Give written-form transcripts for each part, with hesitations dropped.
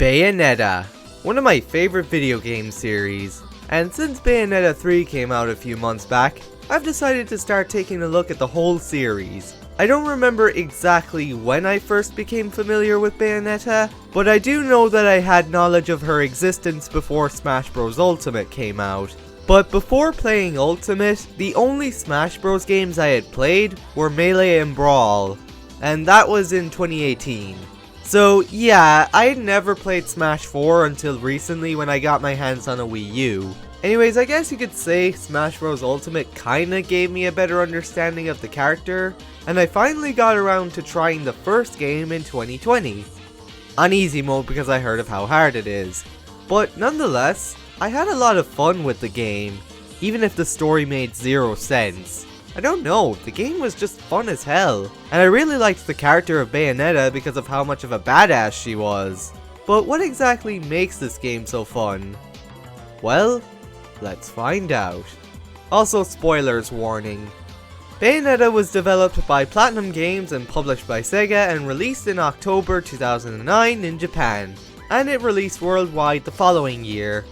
Bayonetta, one of my favorite video game series, and since Bayonetta 3 came out a few months back, I've decided to start taking a look at the whole series. I don't remember exactly when I first became familiar with Bayonetta, but I do know that I had knowledge of her existence before Smash Bros. Ultimate came out. But before playing Ultimate, the only Smash Bros. Games I had played were Melee and Brawl, and that was in 2018. So yeah, I had never played Smash 4 until recently when I got my hands on a Wii U. Anyways, I guess you could say Smash Bros. Ultimate kinda gave me a better understanding of the character, and I finally got around to trying the first game in 2020. On easy mode because I heard of how hard it is. But nonetheless, I had a lot of fun with the game, even if the story made zero sense. I don't know, the game was just fun as hell, and I really liked the character of Bayonetta because of how much of a badass she was. But what exactly makes this game so fun? Well, let's find out. Also, spoilers warning. Bayonetta was developed by Platinum Games and published by Sega and released in October 2009 in Japan, and it released worldwide the following year.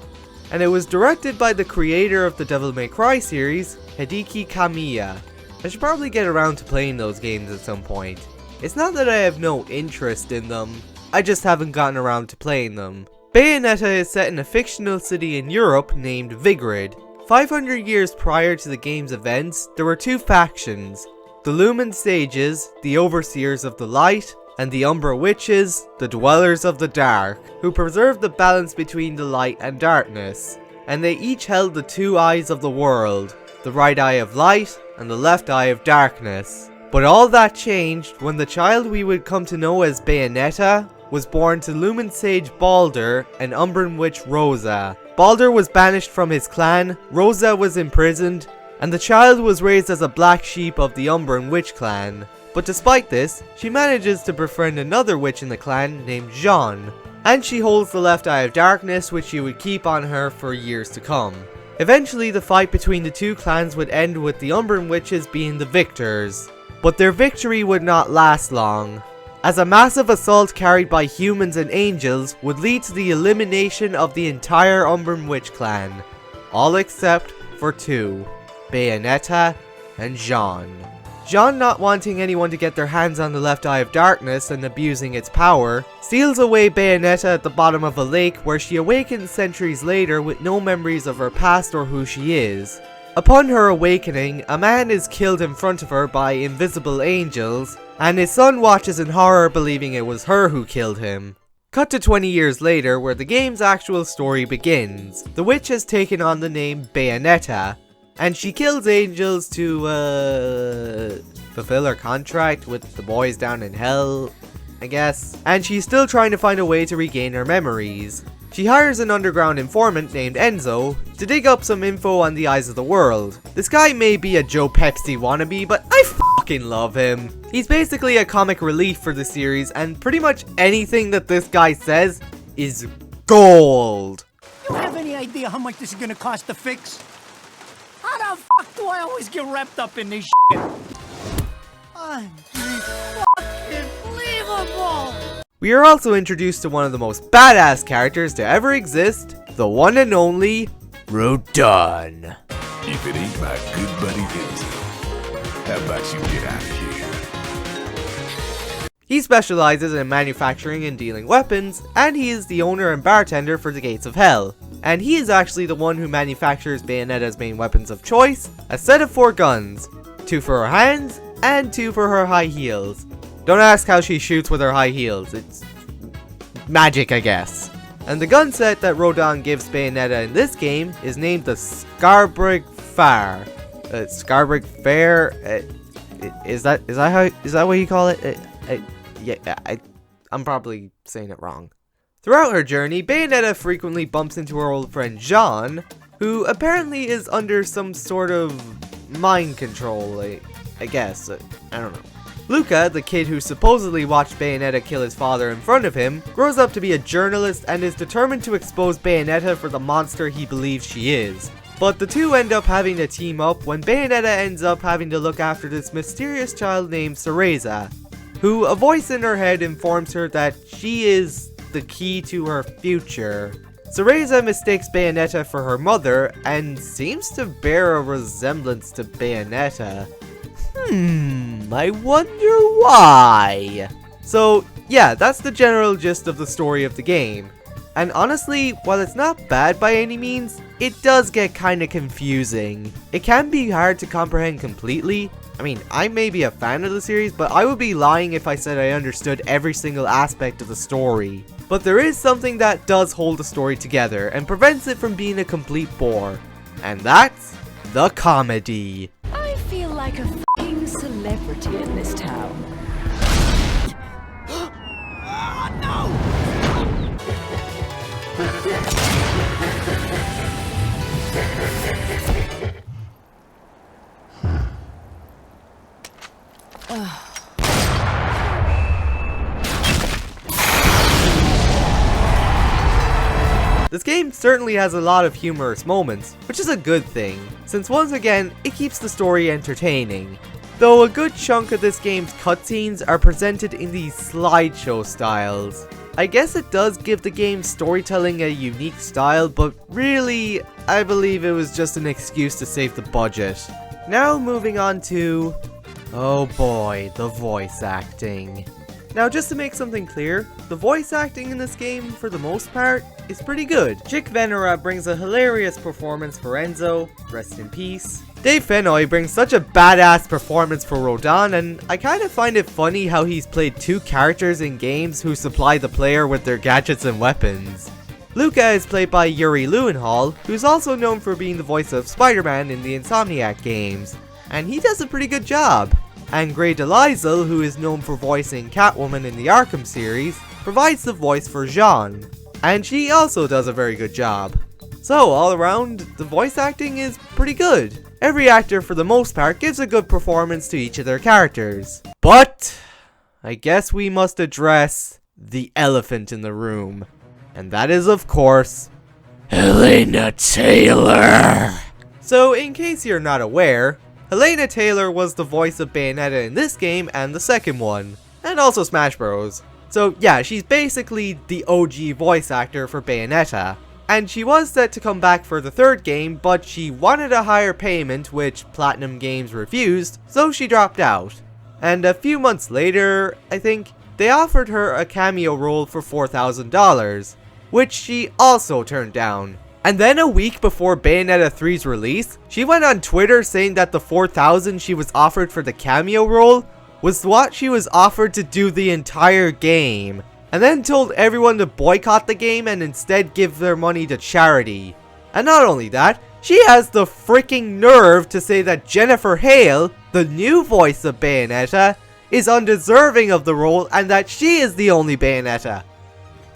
And it was directed by the creator of the Devil May Cry series, Hideki Kamiya. I should probably get around to playing those games at some point. It's not that I have no interest in them, I just haven't gotten around to playing them. Bayonetta is set in a fictional city in Europe named Vigrid. 500 years prior to the game's events, there were two factions. The Lumen Sages, the Overseers of the Light, and the Umbra Witches, the Dwellers of the Dark, who preserved the balance between the light and darkness. And they each held the two eyes of the world, the right eye of light and the left eye of darkness. But all that changed when the child we would come to know as Bayonetta was born to Lumen Sage Baldur and Umbran Witch Rosa. Baldur was banished from his clan, Rosa was imprisoned, and the child was raised as a black sheep of the Umbran Witch clan. But despite this, she manages to befriend another witch in the clan named Jeanne, and she holds the left eye of darkness which she would keep on her for years to come. Eventually the fight between the two clans would end with the Umbran Witches being the victors, but their victory would not last long, as a massive assault carried by humans and angels would lead to the elimination of the entire Umbran Witch clan, all except for two, Bayonetta and Jeanne. Jeanne, not wanting anyone to get their hands on the left eye of darkness and abusing its power, seals away Bayonetta at the bottom of a lake where she awakens centuries later with no memories of her past or who she is. Upon her awakening, a man is killed in front of her by invisible angels, and his son watches in horror believing it was her who killed him. Cut to 20 years later where the game's actual story begins. The witch has taken on the name Bayonetta, and she kills angels to, fulfill her contract with the boys down in hell, I guess. And she's still trying to find a way to regain her memories. She hires an underground informant named Enzo to dig up some info on the eyes of the world. This guy may be a Joe Pepsi wannabe, but I fucking love him. He's basically a comic relief for the series, and pretty much anything that this guy says is gold. You have any idea how much this is gonna cost to fix? How the fuck do I always get wrapped up in this shit? Unbelievable! We are also introduced to one of the most badass characters to ever exist, the one and only Rodon. If it ain't my good buddy Enzo, how about you get out of here? He specializes in manufacturing and dealing weapons, and he is the owner and bartender for the Gates of Hell. And he is actually the one who manufactures Bayonetta's main weapons of choice, a set of 4 guns, 2 for her hands, and 2 for her high heels. Don't ask how she shoots with her high heels, it's magic, I guess. And the gun set that Rodon gives Bayonetta in this game is named the Scarbrig Fair. Scarbrig Fair? Is that what you call it? I'm probably saying it wrong. Throughout her journey, Bayonetta frequently bumps into her old friend Jeanne, who apparently is under some sort of mind control, I guess. I don't know. Luca, the kid who supposedly watched Bayonetta kill his father in front of him, grows up to be a journalist and is determined to expose Bayonetta for the monster he believes she is. But the two end up having to team up when Bayonetta ends up having to look after this mysterious child named Cereza, who a voice in her head informs her that she is the key to her future. Cereza mistakes Bayonetta for her mother and seems to bear a resemblance to Bayonetta. I wonder why? So yeah, that's the general gist of the story of the game. And honestly, while it's not bad by any means, it does get kinda confusing. It can be hard to comprehend completely. I mean, I may be a fan of the series, but I would be lying if I said I understood every single aspect of the story. But there is something that does hold the story together and prevents it from being a complete bore. And that's the comedy. I feel like a f***ing celebrity in this town. This game certainly has a lot of humorous moments, which is a good thing, since once again, it keeps the story entertaining. Though a good chunk of this game's cutscenes are presented in these slideshow styles. I guess it does give the game's storytelling a unique style, but really, I believe it was just an excuse to save the budget. Now moving on to... oh boy, the voice acting. Now just to make something clear, the voice acting in this game, for the most part, is pretty good. Chick Venera brings a hilarious performance for Enzo, rest in peace. Dave Fennoy brings such a badass performance for Rodin, and I kinda find it funny how he's played two characters in games who supply the player with their gadgets and weapons. Luca is played by Yuri Lowenthal, who's also known for being the voice of Spider-Man in the Insomniac games, and he does a pretty good job. And Grey DeLisle, who is known for voicing Catwoman in the Arkham series, provides the voice for Jean, and she also does a very good job. So all around, the voice acting is pretty good. Every actor for the most part gives a good performance to each of their characters. But I guess we must address the elephant in the room, and that is of course Helena Taylor. So in case you're not aware, Helena Taylor was the voice of Bayonetta in this game and the second one, and also Smash Bros. So yeah, she's basically the OG voice actor for Bayonetta. And she was set to come back for the third game, but she wanted a higher payment, which Platinum Games refused, so she dropped out. And a few months later, I think, they offered her a cameo role for $4,000, which she also turned down. And then a week before Bayonetta 3's release, she went on Twitter saying that the $4,000 she was offered for the cameo role was what she was offered to do the entire game, and then told everyone to boycott the game and instead give their money to charity. And not only that, she has the freaking nerve to say that Jennifer Hale, the new voice of Bayonetta, is undeserving of the role and that she is the only Bayonetta.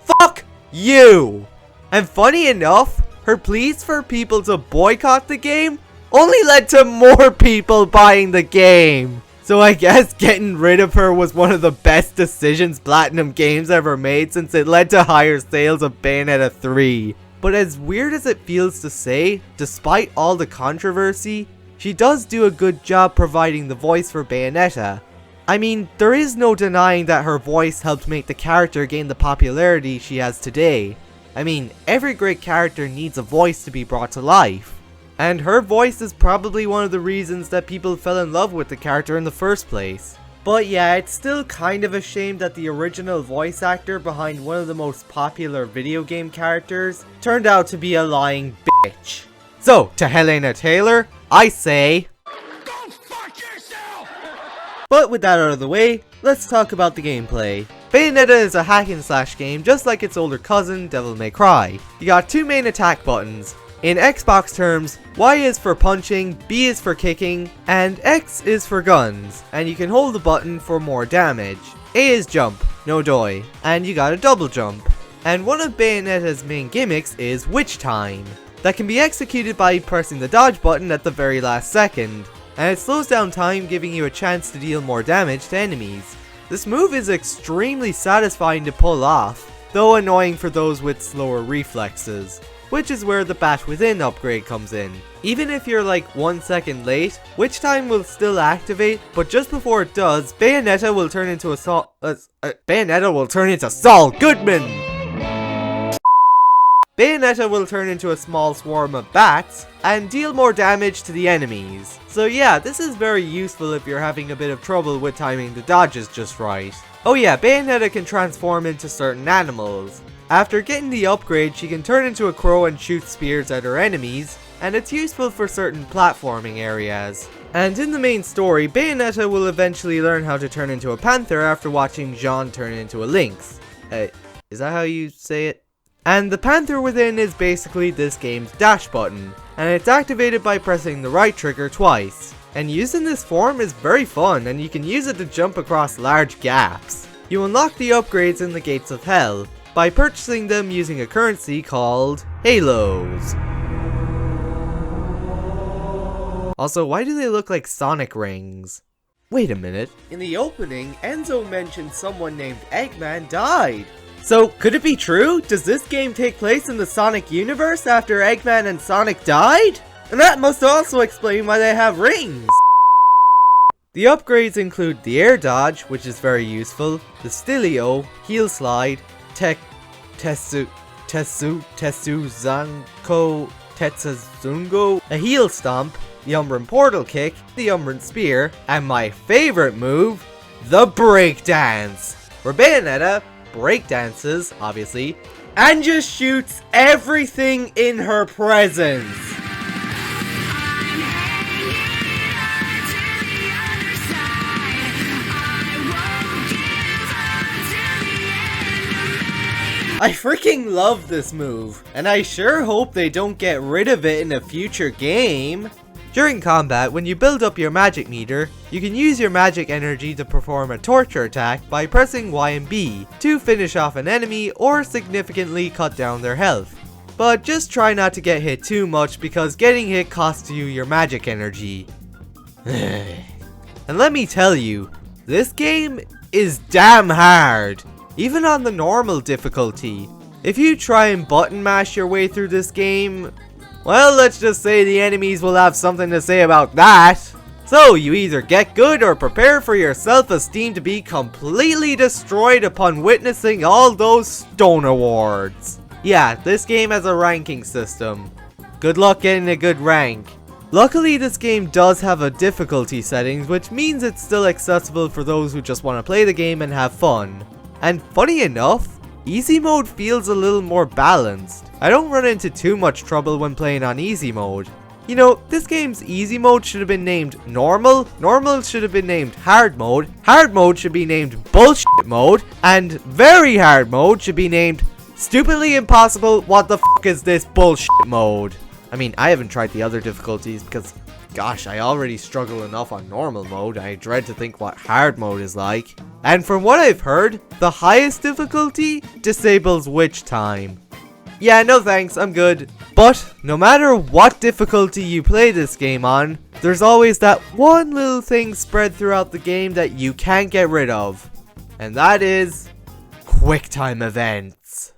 Fuck you! And funny enough, her pleas for people to boycott the game only led to more people buying the game. So I guess getting rid of her was one of the best decisions Platinum Games ever made, since it led to higher sales of Bayonetta 3. But as weird as it feels to say, despite all the controversy, she does do a good job providing the voice for Bayonetta. I mean, there is no denying that her voice helped make the character gain the popularity she has today. I mean, every great character needs a voice to be brought to life. And her voice is probably one of the reasons that people fell in love with the character in the first place. But yeah, it's still kind of a shame that the original voice actor behind one of the most popular video game characters turned out to be a lying bitch. So, to Helena Taylor, I say... Go fuck yourself! But with that out of the way, let's talk about the gameplay. Bayonetta is a hack and slash game just like its older cousin, Devil May Cry. You got two main attack buttons. In Xbox terms, Y is for punching, B is for kicking, and X is for guns, and you can hold the button for more damage. A is jump, no doy, and you got a double jump. And one of Bayonetta's main gimmicks is Witch Time, that can be executed by pressing the dodge button at the very last second, and it slows down time, giving you a chance to deal more damage to enemies. This move is extremely satisfying to pull off, though annoying for those with slower reflexes, which is where the Bat Within upgrade comes in. Even if you're like 1 second late, Witch Time will still activate, but just before it does, Bayonetta will turn into Saul Goodman! Bayonetta will turn into a small swarm of bats and deal more damage to the enemies. So yeah, this is very useful if you're having a bit of trouble with timing the dodges just right. Oh yeah, Bayonetta can transform into certain animals. After getting the upgrade, she can turn into a crow and shoot spears at her enemies, and it's useful for certain platforming areas. And in the main story, Bayonetta will eventually learn how to turn into a panther after watching Jean turn into a lynx. Is that how you say it? And the panther within is basically this game's dash button, and it's activated by pressing the right trigger twice. And using this form is very fun, and you can use it to jump across large gaps. You unlock the upgrades in the Gates of Hell by purchasing them using a currency called Halos. Also, why do they look like Sonic rings? Wait a minute. In the opening, Enzo mentioned someone named Eggman died. So, could it be true? Does this game take place in the Sonic universe after Eggman and Sonic died? And that must also explain why they have rings! The upgrades include the air dodge, which is very useful, the stilio, heel slide, Tetsuzanko, Tetsuzungo, a heel stomp, the Umbran portal kick, the Umbran spear, and my favorite move, the breakdance, where Bayonetta breakdances, obviously, and just shoots everything in her presence. I freaking love this move, and I sure hope they don't get rid of it in a future game. During combat, when you build up your magic meter, you can use your magic energy to perform a torture attack by pressing Y and B to finish off an enemy or significantly cut down their health. But just try not to get hit too much because getting hit costs you your magic energy. And let me tell you, this game is damn hard, even on the normal difficulty. If you try and button mash your way through this game, well, let's just say the enemies will have something to say about that. So you either get good or prepare for your self-esteem to be completely destroyed upon witnessing all those stone awards. Yeah, this game has a ranking system. Good luck getting a good rank. Luckily, this game does have a difficulty settings, which means it's still accessible for those who just want to play the game and have fun. And funny enough, easy mode feels a little more balanced. I don't run into too much trouble when playing on easy mode. You know, this game's easy mode should have been named normal, normal should have been named hard mode should be named bullshit mode, and very hard mode should be named stupidly impossible, what the f is this bullshit mode. I mean, I haven't tried the other difficulties because, gosh, I already struggle enough on normal mode. I dread to think what hard mode is like. And from what I've heard, the highest difficulty disables witch time. Yeah, no thanks, I'm good. But no matter what difficulty you play this game on, there's always that one little thing spread throughout the game that you can't get rid of. And that is quick time events.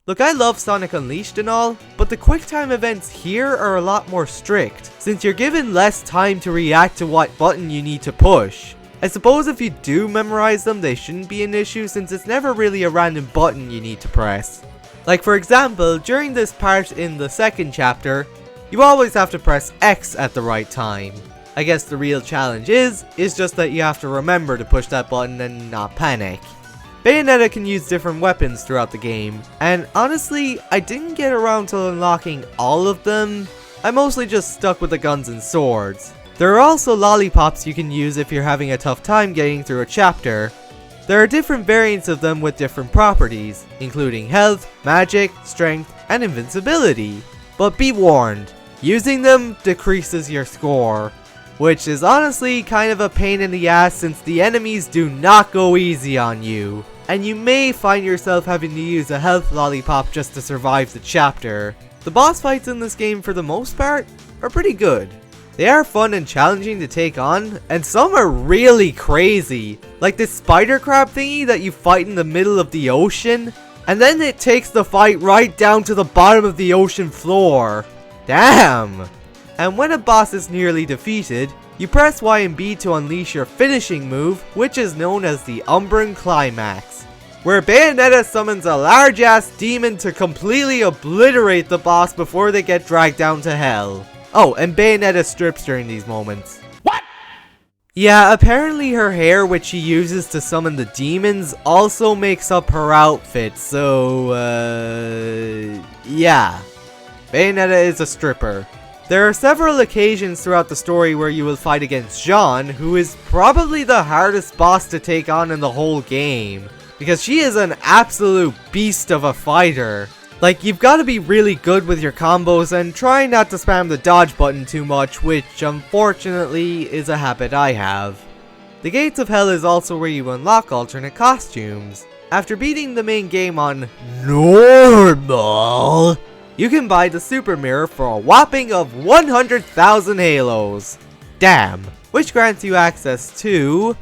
Look, I love Sonic Unleashed and all, but the QuickTime events here are a lot more strict, since you're given less time to react to what button you need to push. I suppose if you do memorize them, they shouldn't be an issue since it's never really a random button you need to press. Like for example, during this part in the second chapter, you always have to press X at the right time. I guess the real challenge is just that you have to remember to push that button and not panic. Bayonetta can use different weapons throughout the game, and honestly, I didn't get around to unlocking all of them. I mostly just stuck with the guns and swords. There are also lollipops you can use if you're having a tough time getting through a chapter. There are different variants of them with different properties, including health, magic, strength, and invincibility. But be warned, using them decreases your score, which is honestly kind of a pain in the ass since the enemies do not go easy on you. And you may find yourself having to use a health lollipop just to survive the chapter. The boss fights in this game for the most part are pretty good. They are fun and challenging to take on, and some are really crazy. Like this spider crab thingy that you fight in the middle of the ocean, and then it takes the fight right down to the bottom of the ocean floor. Damn! And when a boss is nearly defeated, you press Y and B to unleash your finishing move, which is known as the Umbran Climax, where Bayonetta summons a large ass demon to completely obliterate the boss before they get dragged down to hell. Oh, and Bayonetta strips during these moments. What? Yeah, apparently her hair, which she uses to summon the demons, also makes up her outfit, so, yeah. Bayonetta is a stripper. There are several occasions throughout the story where you will fight against Jeanne, who is probably the hardest boss to take on in the whole game, because she is an absolute beast of a fighter. Like, you've got to be really good with your combos and try not to spam the dodge button too much, which unfortunately is a habit I have. The Gates of Hell is also where you unlock alternate costumes. After beating the main game on normal, you can buy the super mirror for a whopping of 100,000 halos. Damn. Which grants you access to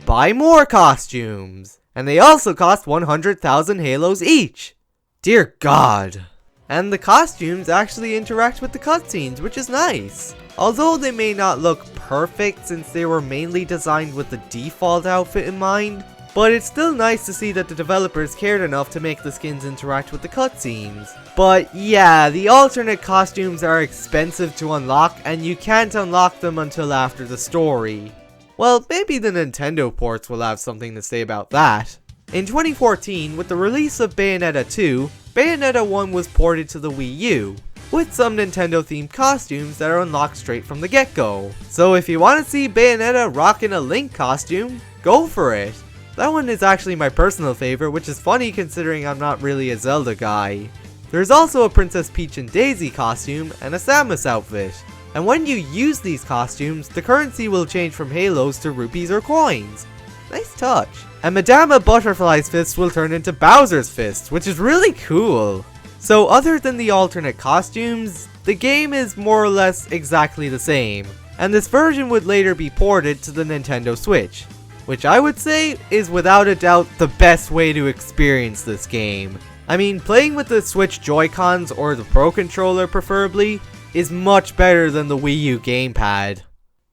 buy more costumes. And they also cost 100,000 halos each. Dear God. And the costumes actually interact with the cutscenes, which is nice. Although they may not look perfect since they were mainly designed with the default outfit in mind, but it's still nice to see that the developers cared enough to make the skins interact with the cutscenes. But yeah, the alternate costumes are expensive to unlock and you can't unlock them until after the story. Well, maybe the Nintendo ports will have something to say about that. In 2014, with the release of Bayonetta 2, Bayonetta 1 was ported to the Wii U, with some Nintendo themed costumes that are unlocked straight from the get-go. So if you want to see Bayonetta rocking a Link costume, go for it. That one is actually my personal favorite, which is funny considering I'm not really a Zelda guy. There's also a Princess Peach and Daisy costume and a Samus outfit. And when you use these costumes, the currency will change from halos to rupees or coins. Nice touch. And Madama Butterfly's fist will turn into Bowser's fist, which is really cool. So other than the alternate costumes, the game is more or less exactly the same. And this version would later be ported to the Nintendo Switch, which I would say is without a doubt the best way to experience this game. I mean, playing with the Switch Joy-Cons or the Pro Controller preferably is much better than the Wii U gamepad.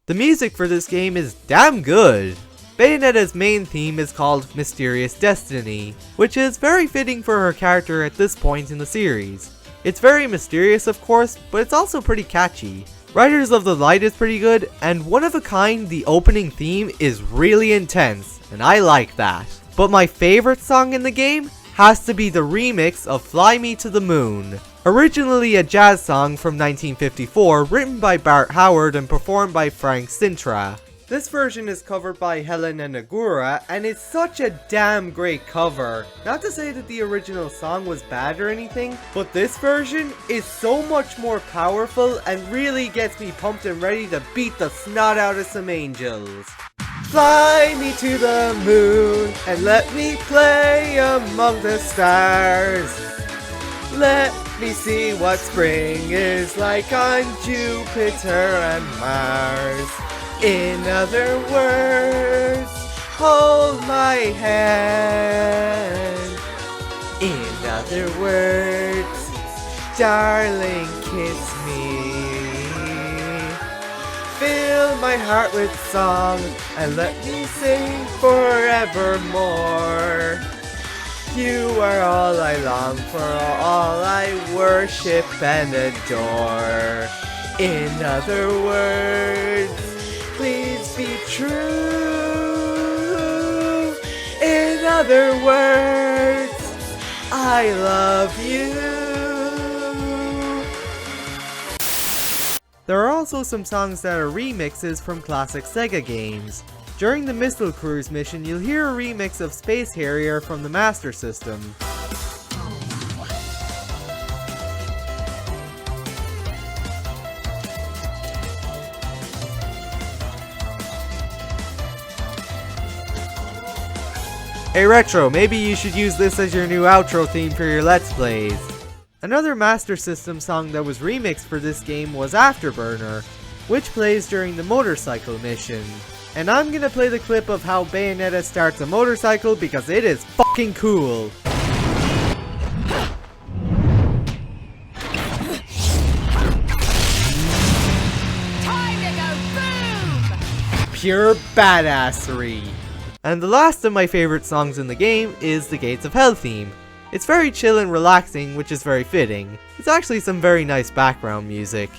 The music for this game is damn good. Bayonetta's main theme is called Mysterious Destiny, which is very fitting for her character at this point in the series. It's very mysterious of course, but it's also pretty catchy. Riders of the Light is pretty good, and One of a Kind, the opening theme, is really intense, and I like that. But my favorite song in the game has to be the remix of Fly Me to the Moon. Originally a jazz song from 1954, written by Bart Howard and performed by Frank Sinatra. This version is covered by Helena Negura, and it's such a damn great cover. Not to say that the original song was bad or anything, but this version is so much more powerful and really gets me pumped and ready to beat the snot out of some angels. Fly me to the moon and let me play among the stars. Let me see what spring is like on Jupiter and Mars. In other words, hold my hand. In other words, darling, kiss me. Fill my heart with song and let me sing forevermore. You are all I long for, all I worship and adore. In other words, please be true. In other words, I love you. There are also some songs that are remixes from classic Sega games. During the Missile Cruise mission, you'll hear a remix of Space Harrier from the Master System. Hey Retro, maybe you should use this as your new outro theme for your Let's Plays. Another Master System song that was remixed for this game was Afterburner, which plays during the motorcycle mission. And I'm gonna play the clip of how Bayonetta starts a motorcycle because it is fucking cool. pure badassery. And the last of my favorite songs in the game is the Gates of Hell theme. It's very chill and relaxing, which is very fitting. It's actually some very nice background music.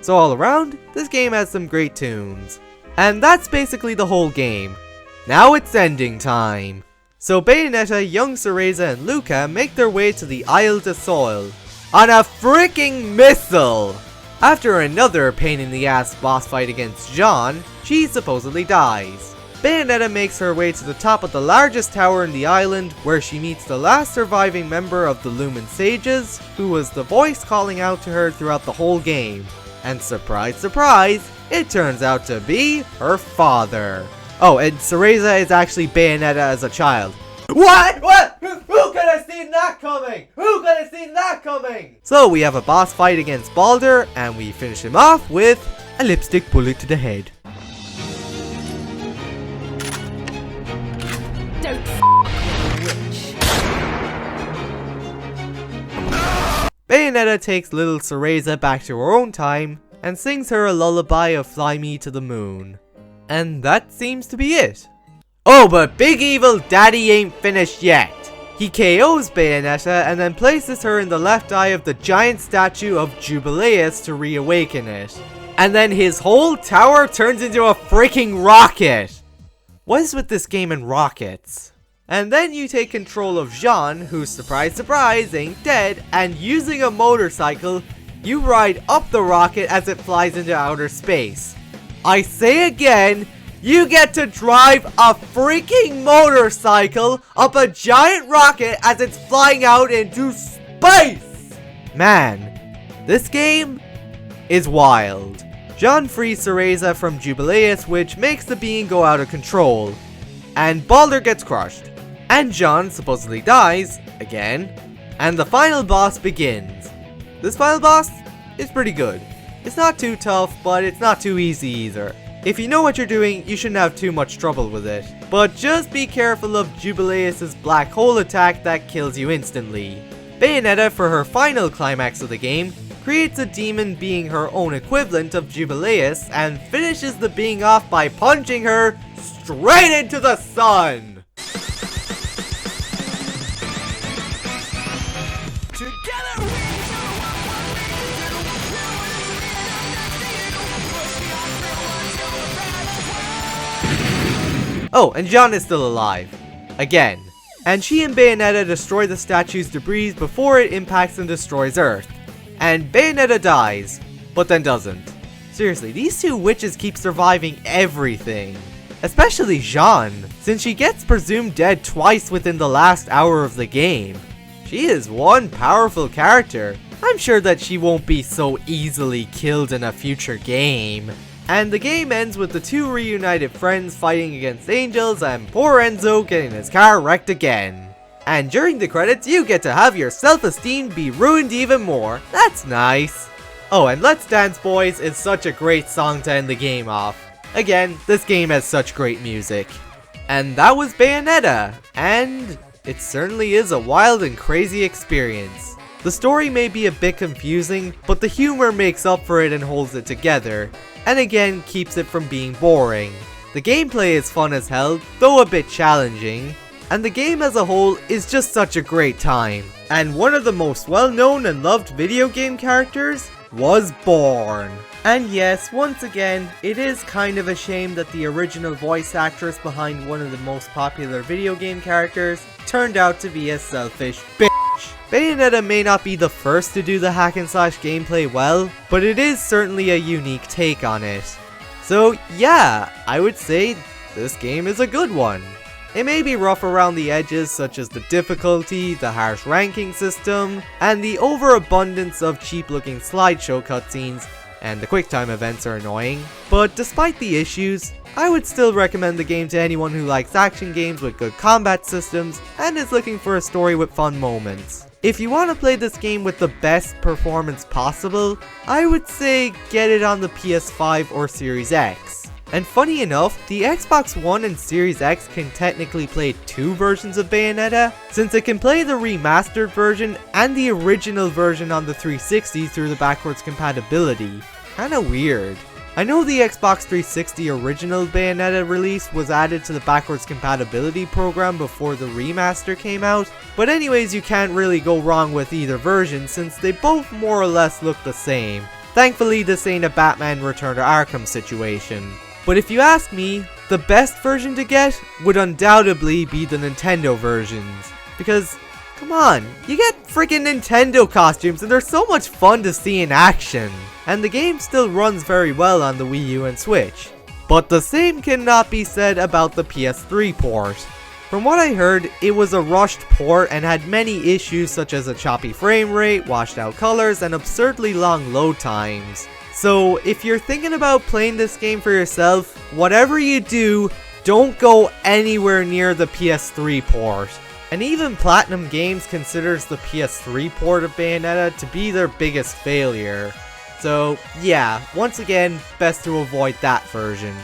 So all around, this game has some great tunes. And that's basically the whole game. Now it's ending time. So Bayonetta, young Cereza, and Luca make their way to the Isle de Soil on a freaking missile! After another pain in the ass boss fight against Jean, she supposedly dies. Bayonetta makes her way to the top of the largest tower in the island, where she meets the last surviving member of the Lumen Sages, who was the voice calling out to her throughout the whole game. And surprise surprise, it turns out to be her father. Oh, and Cereza is actually Bayonetta as a child. What? What? Who could have seen that coming? Who could have seen that coming? So we have a boss fight against Baldur, and we finish him off with a lipstick bullet to the head. Don't f*** witch. Bayonetta takes little Cereza back to her own time, and sings her a lullaby of Fly Me to the Moon. And that seems to be it. Oh, but Big Evil Daddy ain't finished yet. He KOs Bayonetta and then places her in the left eye of the giant statue of Jubileus to reawaken it. And then his whole tower turns into a freaking rocket. What is with this game and rockets? And then you take control of Jean, who, surprise surprise, ain't dead, and using a motorcycle, you ride up the rocket as it flies into outer space. I say again, you get to drive a freaking motorcycle up a giant rocket as it's flying out into space! Man, this game is wild. Jean frees Cereza from Jubileus, which makes the being go out of control. And Baldur gets crushed. And Jean supposedly dies, again. And the final boss begins. This final boss is pretty good. It's not too tough, but it's not too easy either. If you know what you're doing, you shouldn't have too much trouble with it. But just be careful of Jubileus' black hole attack that kills you instantly. Bayonetta, for her final climax of the game, creates a demon being her own equivalent of Jubileus and finishes the being off by punching her straight into the sun! Oh, and Jean is still alive. Again. And she and Bayonetta destroy the statue's debris before it impacts and destroys Earth. And Bayonetta dies, but then doesn't. Seriously, these two witches keep surviving everything. Especially Jean, since she gets presumed dead twice within the last hour of the game. She is one powerful character. I'm sure that she won't be so easily killed in a future game. And the game ends with the two reunited friends fighting against angels and poor Enzo getting his car wrecked again. And during the credits, you get to have your self-esteem be ruined even more. That's nice. Oh, and Let's Dance Boys is such a great song to end the game off. Again, this game has such great music. And that was Bayonetta, and it certainly is a wild and crazy experience. The story may be a bit confusing, but the humor makes up for it and holds it together, and again keeps it from being boring. The gameplay is fun as hell, though a bit challenging, and the game as a whole is just such a great time. And one of the most well-known and loved video game characters was born. And yes, once again, it is kind of a shame that the original voice actress behind one of the most popular video game characters turned out to be a selfish bitch. Bayonetta may not be the first to do the hack and slash gameplay well, but it is certainly a unique take on it. So yeah, I would say this game is a good one. It may be rough around the edges, such as the difficulty, the harsh ranking system, and the overabundance of cheap looking slideshow cutscenes, and the QuickTime events are annoying, but despite the issues, I would still recommend the game to anyone who likes action games with good combat systems and is looking for a story with fun moments. If you want to play this game with the best performance possible, I would say get it on the PS5 or Series X. And funny enough, the Xbox One and Series X can technically play two versions of Bayonetta, since it can play the remastered version and the original version on the 360 through the backwards compatibility. Kinda weird. I know the Xbox 360 original Bayonetta release was added to the backwards compatibility program before the remaster came out, but anyways, you can't really go wrong with either version since they both more or less look the same. Thankfully, this ain't a Batman Return to Arkham situation. But if you ask me, the best version to get would undoubtedly be the Nintendo versions. Because, come on, you get freaking Nintendo costumes and they're so much fun to see in action. And the game still runs very well on the Wii U and Switch. But the same cannot be said about the PS3 port. From what I heard, it was a rushed port and had many issues such as a choppy frame rate, washed out colors, and absurdly long load times. So if you're thinking about playing this game for yourself, whatever you do, don't go anywhere near the PS3 port. And even Platinum Games considers the PS3 port of Bayonetta to be their biggest failure. So yeah, once again, best to avoid that version.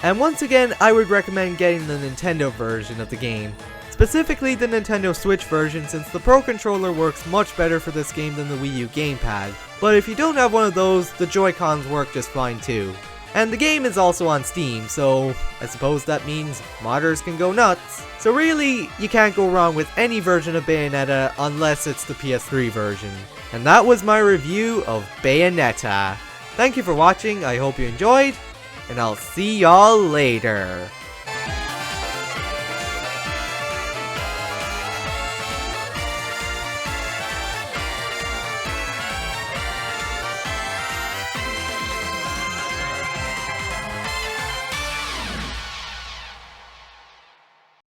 And once again, I would recommend getting the Nintendo version of the game. Specifically the Nintendo Switch version, since the Pro Controller works much better for this game than the Wii U gamepad. But if you don't have one of those, the Joy-Cons work just fine too. And the game is also on Steam, so I suppose that means modders can go nuts. So really, you can't go wrong with any version of Bayonetta unless it's the PS3 version. And that was my review of Bayonetta. Thank you for watching, I hope you enjoyed, and I'll see y'all later.